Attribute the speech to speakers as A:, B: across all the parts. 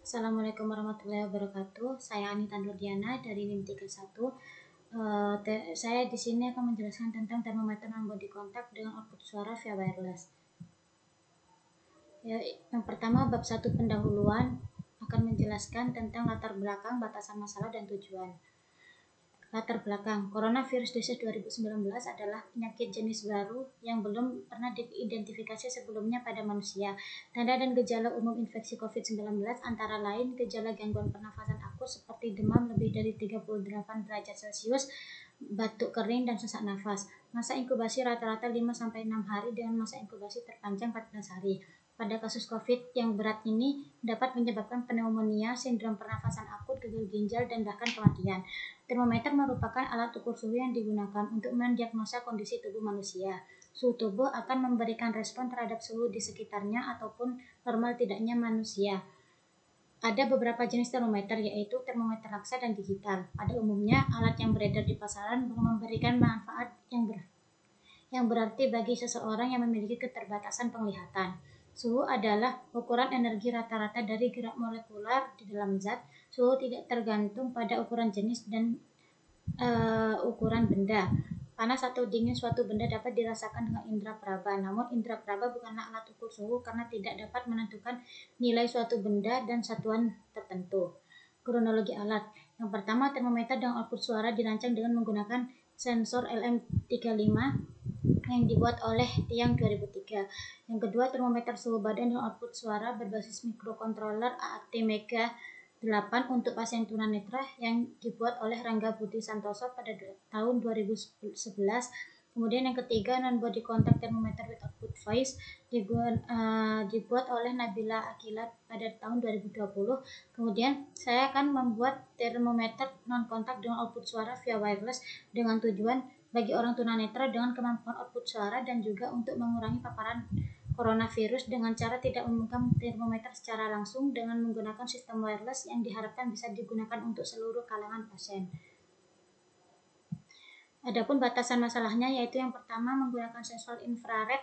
A: Assalamualaikum warahmatullahi wabarakatuh. Saya Anita Nurdiana dari NIM 31. Saya di sini akan menjelaskan tentang termometer non-body contact dengan output suara via wireless. Yang pertama, bab 1 pendahuluan akan menjelaskan tentang latar belakang, batasan masalah, dan tujuan. Latar belakang, coronavirus disease 2019 adalah penyakit jenis baru yang belum pernah diidentifikasi sebelumnya pada manusia. Tanda dan gejala umum infeksi COVID-19 antara lain gejala gangguan pernafasan akut seperti demam lebih dari 38 derajat Celcius, batuk kering, dan sesak nafas. Masa inkubasi rata-rata 5-6 hari dengan masa inkubasi terpanjang 14 hari. Pada kasus COVID yang berat ini dapat menyebabkan pneumonia, sindrom pernafasan akut, gagal ginjal, dan bahkan kematian. Termometer merupakan alat ukur suhu yang digunakan untuk mendiagnosa kondisi tubuh manusia. Suhu tubuh akan memberikan respon terhadap suhu di sekitarnya ataupun normal tidaknya manusia. Ada beberapa jenis termometer, yaitu termometer raksa dan digital. Pada umumnya, alat yang beredar di pasaran memberikan manfaat yang berarti bagi seseorang yang memiliki keterbatasan penglihatan. Suhu adalah ukuran energi rata-rata dari gerak molekular di dalam zat. Suhu tidak tergantung pada ukuran jenis dan ukuran benda. Panas atau dingin suatu benda dapat dirasakan dengan indera peraba. Namun indera peraba bukanlah alat ukur suhu karena tidak dapat menentukan nilai suatu benda dan satuan tertentu. Kronologi alat. Yang pertama, termometer dengan output suara dirancang dengan menggunakan sensor LM35 yang dibuat oleh Tiang 2003. Yang kedua, termometer suhu badan dengan output suara berbasis microcontroller ATmega 8 untuk pasien tunanetra yang dibuat oleh Rangga Budi Santoso pada tahun 2011. Kemudian yang ketiga, non-body contact thermometer with output voice dibuat oleh Nabila Akilat pada tahun 2020. Kemudian saya akan membuat termometer non-kontak dengan output suara via wireless dengan tujuan bagi orang tunanetra dengan kemampuan output suara dan juga untuk mengurangi paparan coronavirus dengan cara tidak memegang termometer secara langsung dengan menggunakan sistem wireless yang diharapkan bisa digunakan untuk seluruh kalangan pasien. Adapun batasan masalahnya yaitu yang pertama menggunakan sensor infrared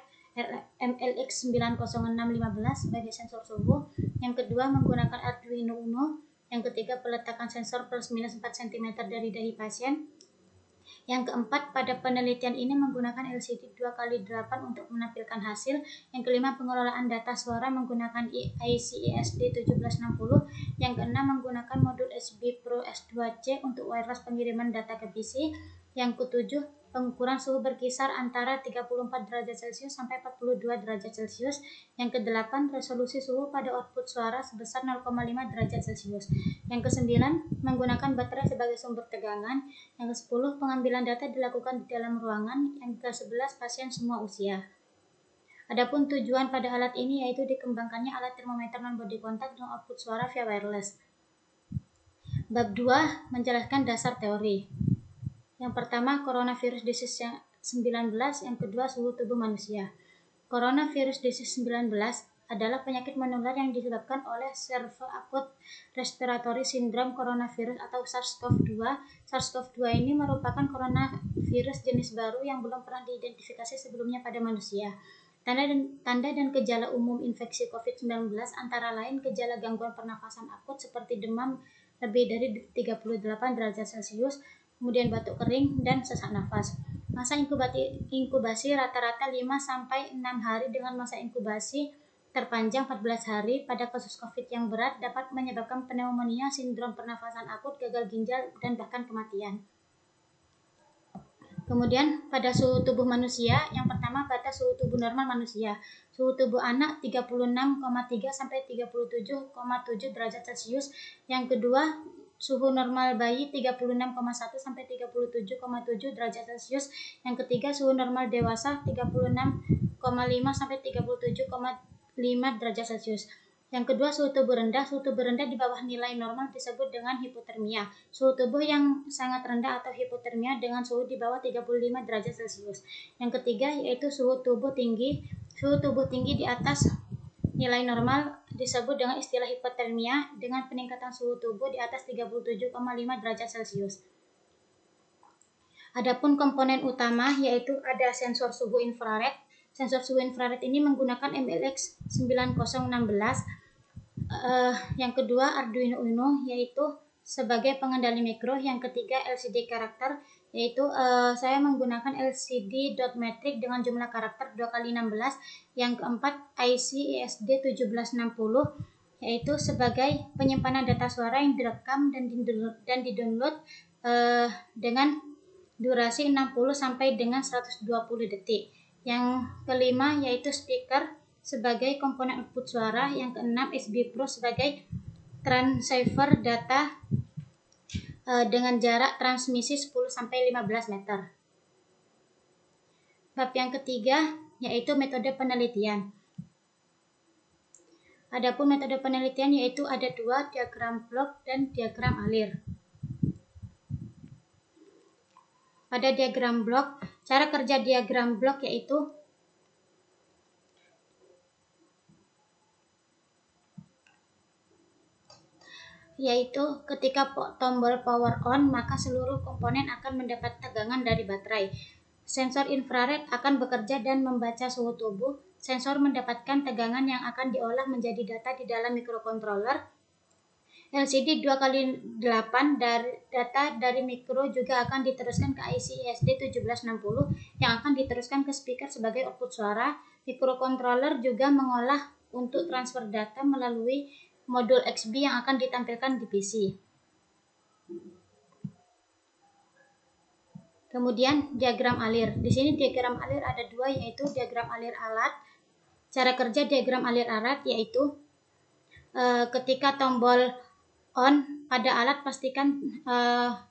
A: MLX900615 sebagai sensor suhu, yang kedua menggunakan Arduino Uno, yang ketiga peletakan sensor plus minus 4 cm dari dahi pasien. Yang keempat, pada penelitian ini menggunakan LCD 2x8 untuk menampilkan hasil. Yang kelima, pengelolaan data suara menggunakan IC ESP1760. Yang keenam, menggunakan modul USB Pro S2C untuk wireless pengiriman data ke PC. Yang ketujuh, pengukuran suhu berkisar antara 34 derajat Celcius sampai 42 derajat Celcius. Yang kedelapan, resolusi suhu pada output suara sebesar 0,5 derajat Celcius. Yang kesembilan, menggunakan baterai sebagai sumber tegangan. Yang ke-10, pengambilan data dilakukan di dalam ruangan. Yang ke-11, pasien semua usia. Adapun tujuan pada alat ini yaitu dikembangkannya alat termometer non-body contact dengan output suara via wireless. Bab 2 menjelaskan dasar teori. Yang pertama, coronavirus disease 19, yang kedua suhu tubuh manusia. Coronavirus disease 19 adalah penyakit menular yang disebabkan oleh Severe Acute Respiratory Syndrome coronavirus atau SARS-CoV-2. SARS-CoV-2 ini merupakan coronavirus jenis baru yang belum pernah diidentifikasi sebelumnya pada manusia. Tanda dan gejala umum infeksi COVID-19 antara lain gejala gangguan pernafasan akut seperti demam lebih dari 38 derajat Celcius, kemudian batuk kering dan sesak nafas. Masa inkubasi rata-rata 5-6 hari dengan masa inkubasi terpanjang 14 hari. Pada kasus COVID yang berat dapat menyebabkan pneumonia, sindrom pernafasan akut, gagal ginjal, dan bahkan kematian. Kemudian pada suhu tubuh manusia, yang pertama batas suhu tubuh normal manusia. Suhu tubuh anak 36,3 sampai 37,7 derajat Celcius. Yang kedua, suhu normal bayi 36,1 sampai 37,7 derajat Celcius. Yang ketiga, suhu normal dewasa 36,5 sampai 37,5 derajat Celcius. Yang kedua, suhu tubuh rendah. Suhu tubuh rendah di bawah nilai normal disebut dengan hipotermia. Suhu tubuh yang sangat rendah atau hipotermia dengan suhu di bawah 35 derajat Celcius. Yang ketiga yaitu suhu tubuh tinggi. Suhu tubuh tinggi di atas nilai normal disebut dengan istilah hipotermia dengan peningkatan suhu tubuh di atas 37,5 derajat Celcius. Adapun komponen utama yaitu ada sensor suhu infrared. Sensor suhu infrared ini menggunakan MLX9016. Yang kedua Arduino Uno, yaitu sebagai pengendali mikro. Yang ketiga LCD karakter, yaitu saya menggunakan LCD dot matrix dengan jumlah karakter 2x16. Yang keempat IC ESD 1760, yaitu sebagai penyimpanan data suara yang direkam dan didownload dengan durasi 60 sampai dengan 120 detik. Yang kelima yaitu speaker sebagai komponen output suara. Yang keenam SB Pro sebagai transceiver data dengan jarak transmisi 10 sampai 15 meter. Bab yang ketiga yaitu metode penelitian. Adapun metode penelitian yaitu ada dua, diagram blok dan diagram alir. Pada diagram blok, cara kerja diagram blok yaitu ketika tombol power on, maka seluruh komponen akan mendapat tegangan dari baterai. Sensor infrared akan bekerja dan membaca suhu tubuh. Sensor mendapatkan tegangan yang akan diolah menjadi data di dalam mikrokontroler. LCD 2x8 data dari mikro juga akan diteruskan ke IC ESD 1760 yang akan diteruskan ke speaker sebagai output suara. Mikrokontroler juga mengolah untuk transfer data melalui modul XB yang akan ditampilkan di PC. Kemudian diagram alir. Di sini diagram alir ada dua, yaitu diagram alir alat. Cara kerja diagram alir alat yaitu ketika tombol on pada alat, pastikan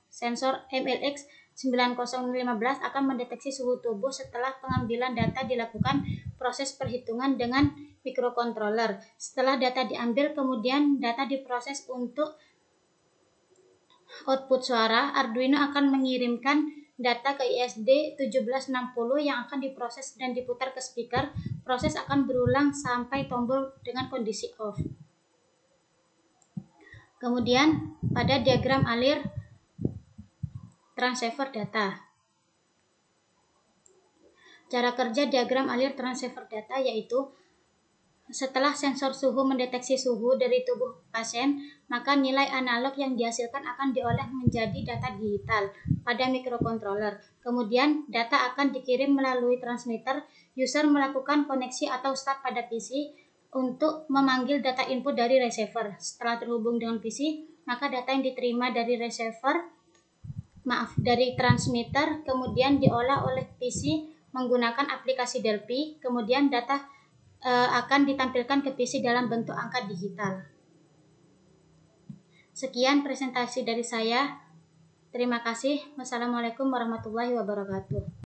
A: sensor MLX 9015 akan mendeteksi suhu tubuh. Setelah pengambilan data dilakukan proses perhitungan dengan mikrokontroler. Setelah data diambil, kemudian data diproses untuk output suara. Arduino akan mengirimkan data ke ISD 1760 yang akan diproses dan diputar ke speaker. Proses akan berulang sampai tombol dengan kondisi off. Kemudian pada diagram alir transceiver data. Cara kerja diagram alir transceiver data yaitu setelah sensor suhu mendeteksi suhu dari tubuh pasien, maka nilai analog yang dihasilkan akan diolah menjadi data digital pada mikrokontroler. Kemudian data akan dikirim melalui transmitter. User melakukan koneksi atau start pada PC untuk memanggil data input dari receiver. Setelah terhubung dengan PC, maka data yang diterima dari dari transmitter kemudian diolah oleh PC menggunakan aplikasi Delphi. Kemudian data akan ditampilkan ke PC dalam bentuk angka digital. Sekian presentasi dari saya. Terima kasih. Wassalamualaikum warahmatullahi wabarakatuh.